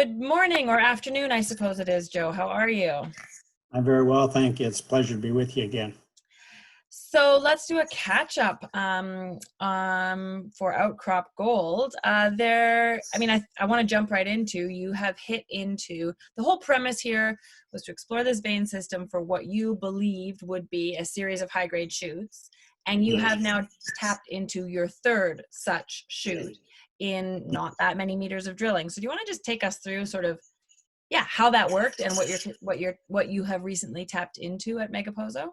Good morning or afternoon, I suppose it is, Joe. How are you? I'm very well, thank you. It's a pleasure to be with you again. So let's do a catch up for Outcrop Gold. I want to jump right into, you have hit into, the whole premise here was to explore this vein system for what you believed would be a series of high-grade shoots. And you have now tapped into your third such shoot in not that many meters of drilling. So do you want to just take us through sort of, how that worked and what you have recently tapped into at Megapozo?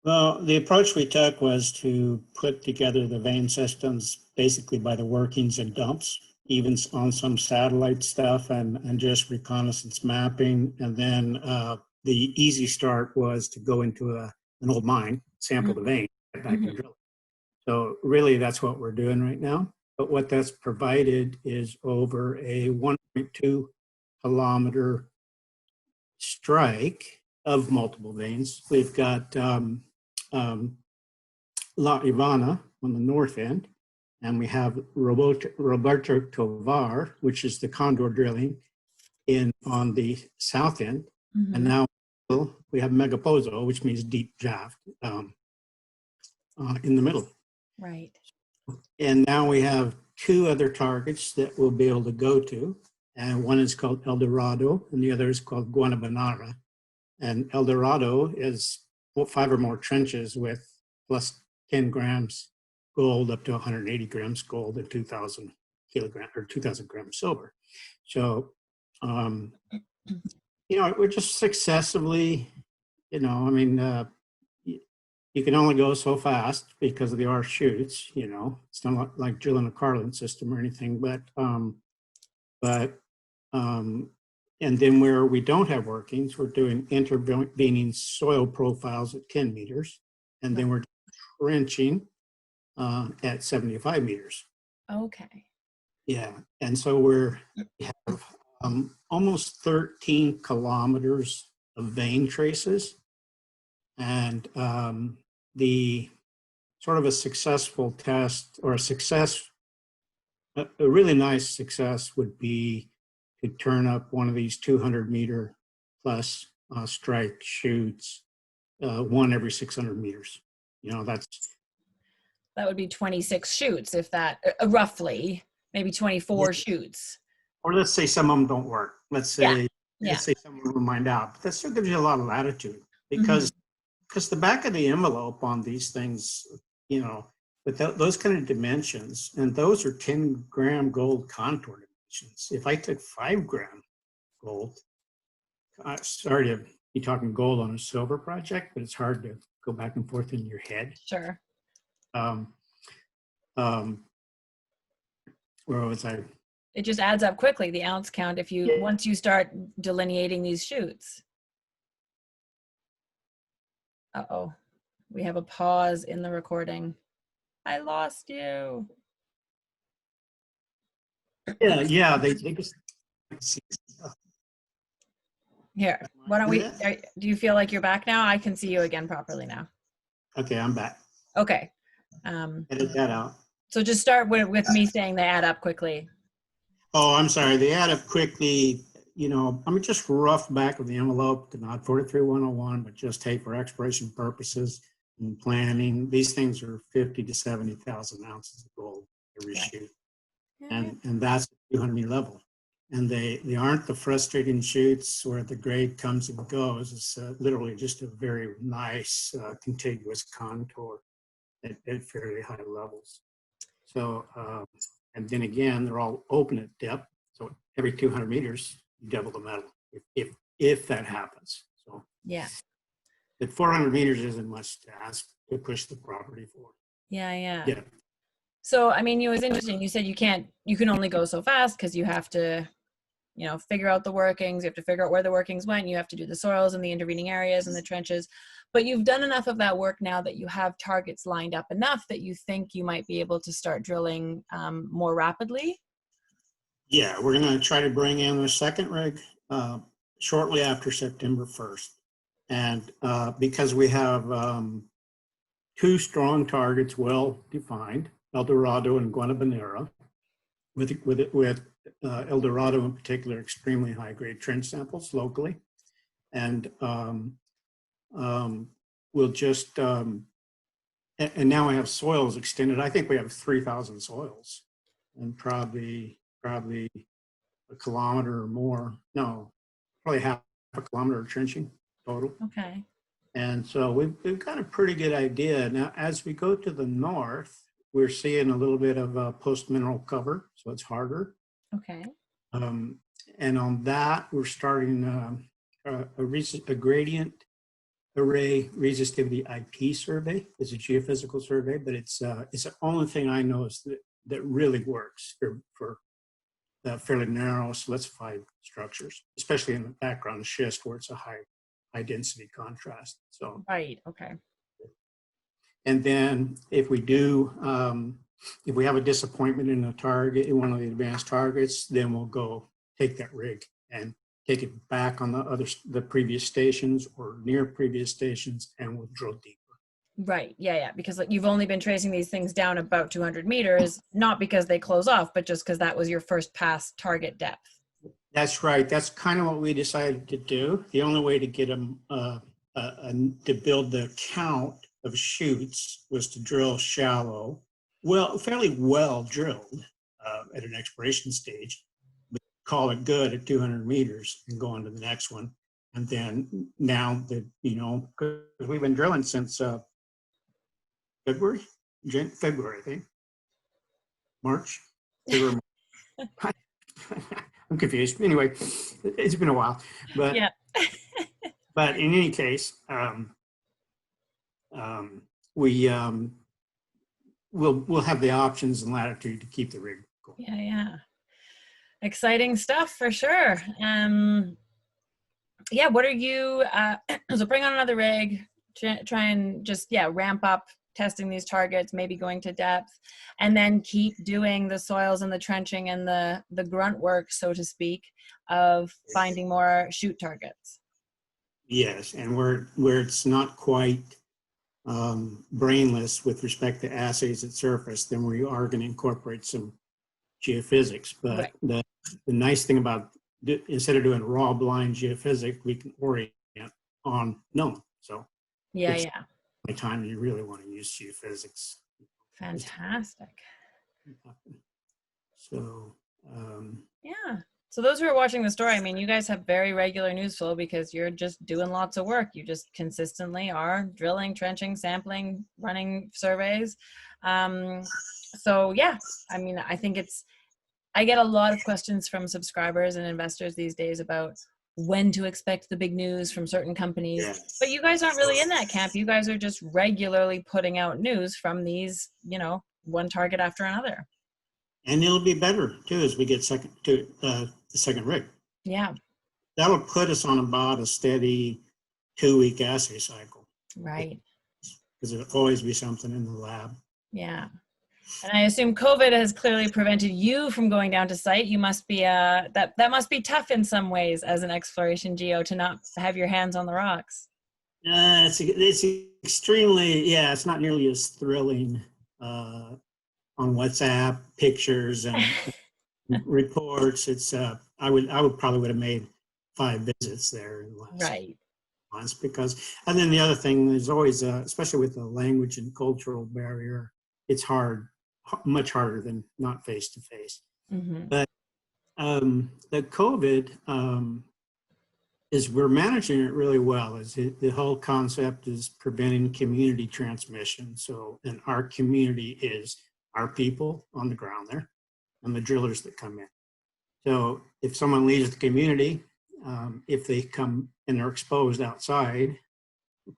Well, the approach we took was to put together the vein systems basically by the workings and dumps, even on some satellite stuff and just reconnaissance mapping. And then the easy start was to go into an old mine, sample the vein, get back and drill it. So really that's what we're doing right now. But what that's provided is over a 1.2 kilometer strike of multiple veins. We've got La Ivana on the north end, and we have Roberto Tovar, which is the condor drilling, on the south end. And now we have Megapozo, which means deep shaft, in the middle. Right. And now we have two other targets that we'll be able to go to. And one is called El Dorado, and the other is called Guanabanara. And El Dorado is 5 or more trenches with plus 10 grams gold up to 180 grams gold and 2,000 kilograms or 2,000 grams silver. So, we're just successively, you can only go so fast because of the R shoots, it's not like drilling a Carlin system or anything, and then where we don't have workings, we're doing intervening soil profiles at 10 meters, and then we're trenching at 75 meters. Okay. Yeah, and so we have almost 13 kilometers of vein traces, and the sort of a successful test or a really nice success would be to turn up one of these 200 meter plus strike shoots, one every 600 meters. That would be 26 shoots, if that, roughly, maybe 24 shoots. Or let's say some of them don't work. Let's say some of them mind out. But that still gives you a lot of latitude because the back of the envelope on these things, with those kind of dimensions, and those are 10 gram gold contour dimensions. If I took 5 gram gold, sorry to be talking gold on a silver project, but it's hard to go back and forth in your head. Sure. Where was I? It just adds up quickly, the ounce count, once you start delineating these shoots. Uh-oh, we have a pause in the recording. I lost you. Yeah, they just here. Why don't we? Do you feel like you're back now? I can see you again properly now. Okay, I'm back. Okay. Edit that out. So just start with me saying they add up quickly. Oh, I'm sorry. They add up quickly. I'm just rough back of the envelope, not 43101, but just hey, for exploration purposes and planning, these things are 50 to 70,000 ounces of gold every shoot. And that's the 200 meter level. And they aren't the frustrating shoots where the grade comes and goes. It's literally just a very nice contiguous contour at fairly high levels. So, and then again, they're all open at depth. So every 200 meters, you double the metal if that happens. So yeah. But 400 meters isn't much to ask to push the property for. Yeah. So, it was interesting. You said you can only go so fast because you have to, figure out the workings. You have to figure out where the workings went. You have to do the soils and the intervening areas and the trenches. But you've done enough of that work now that you have targets lined up enough that you think you might be able to start drilling more rapidly? Yeah, we're going to try to bring in a second rig shortly after September 1st. And because we have 2 strong targets well defined, El Dorado and Guanabanara, El Dorado in particular, extremely high grade trench samples locally. And we'll just, and now we have soils extended. I think we have 3,000 soils and probably a kilometer or more. No, probably half a kilometer of trenching total. Okay. And so we've got a pretty good idea. Now, as we go to the north, we're seeing a little bit of a post-mineral cover, so it's harder. Okay. And on that, we're starting a gradient array resistivity IP survey. It's a geophysical survey, but it's the only thing I know is that really works for fairly narrow silicified structures, especially in the background schist where it's a high density contrast. So right. Okay. And then if we do, if we have a disappointment in a target, in one of the advanced targets, then we'll go take that rig and take it back on the previous stations or near previous stations, and we'll drill deeper. Right. Yeah. Because like, you've only been tracing these things down about 200 meters, not because they close off, but just because that was your first pass target depth. That's right. That's kind of what we decided to do. The only way to get them to build the count of chutes was to drill shallow, fairly well drilled at an exploration stage, but call it good at 200 meters and go on to the next one. And then now that, because we've been drilling since February, I think. March, February. I'm confused. Anyway, it's been a while, but yeah. But in any case, we'll have the options and latitude to keep the rig going. Yeah. Exciting stuff for sure. Yeah. What are you? So bring on another rig. Try and just ramp up testing these targets, maybe going to depth, and then keep doing the soils and the trenching and the grunt work, so to speak, of finding more shoot targets. Yes, and where it's not quite brainless with respect to assays at surface, then we are going to incorporate some geophysics. But the nice thing about instead of doing raw blind geophysics, we can orient on known. So yeah. The time you really want to use geophysics. Fantastic. So yeah. So those who are watching the story, I mean, you guys have very regular news flow because you're just doing lots of work. You just consistently are drilling, trenching, sampling, running surveys. So yeah, I mean, I think I get a lot of questions from subscribers and investors these days about when to expect the big news from certain companies. Yeah. But you guys aren't really in that camp. You guys are just regularly putting out news from these, one target after another. And it'll be better too as we get the second rig. Yeah. That'll put us on about a steady 2-week assay cycle. Right. Because there'll always be something in the lab. Yeah. And I assume COVID has clearly prevented you from going down to site. You must be that must be tough in some ways as an exploration geo to not have your hands on the rocks. It's extremely, it's not nearly as thrilling on WhatsApp, pictures and reports. It's I would probably have made 5 visits there in the last months because, and then the other thing is always, especially with the language and cultural barrier, it's hard. Much harder than not face to face. But the COVID is we're managing it really well. The whole concept is preventing community transmission. So, and our community is our people on the ground there and the drillers that come in. So if someone leaves the community, if they come and they're exposed outside,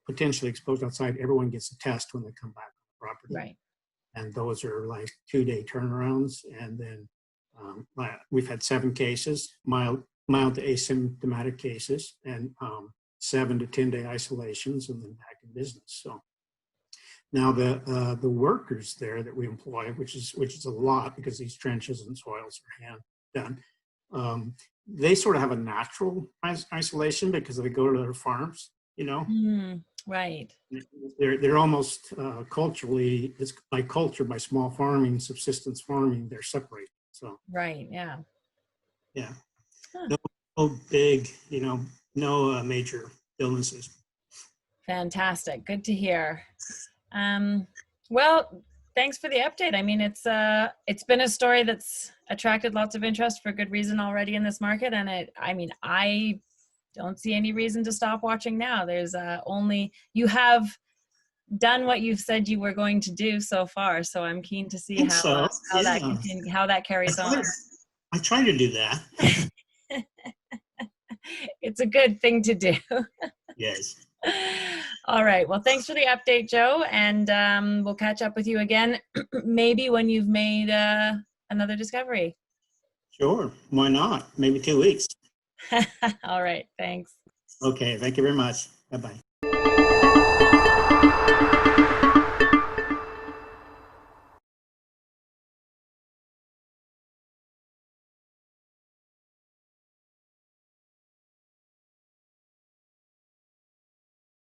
potentially exposed outside, everyone gets a test when they come back on the property. Right. And those are like 2-day turnarounds. And then we've had 7 cases, mild to asymptomatic cases, and 7 to 10-day isolations, and then back in business. So now the workers there that we employ, which is a lot because these trenches and soils are hand done, they sort of have a natural isolation because they go to their farms, Right. They're almost culturally, it's by culture, by small farming, subsistence farming, they're separated. So, Right. Yeah. yeah, Huh. no big, no major illnesses. Fantastic. Good to hear. Um, well, thanks for the update. I mean, it's been a story that's attracted lots of interest for good reason already in this market, and I don't see any reason to stop watching now. There's only you have done what you've said you were going to do so far, so I'm keen to see I think so. how Yeah. how that carries on. I try to do that. It's a good thing to do. Yes. All right. Well, thanks for the update, Joe, and we'll catch up with you again, maybe when you've made another discovery. Sure. Why not? Maybe 2 weeks. All right. Thanks. Okay. Thank you very much. Bye-bye.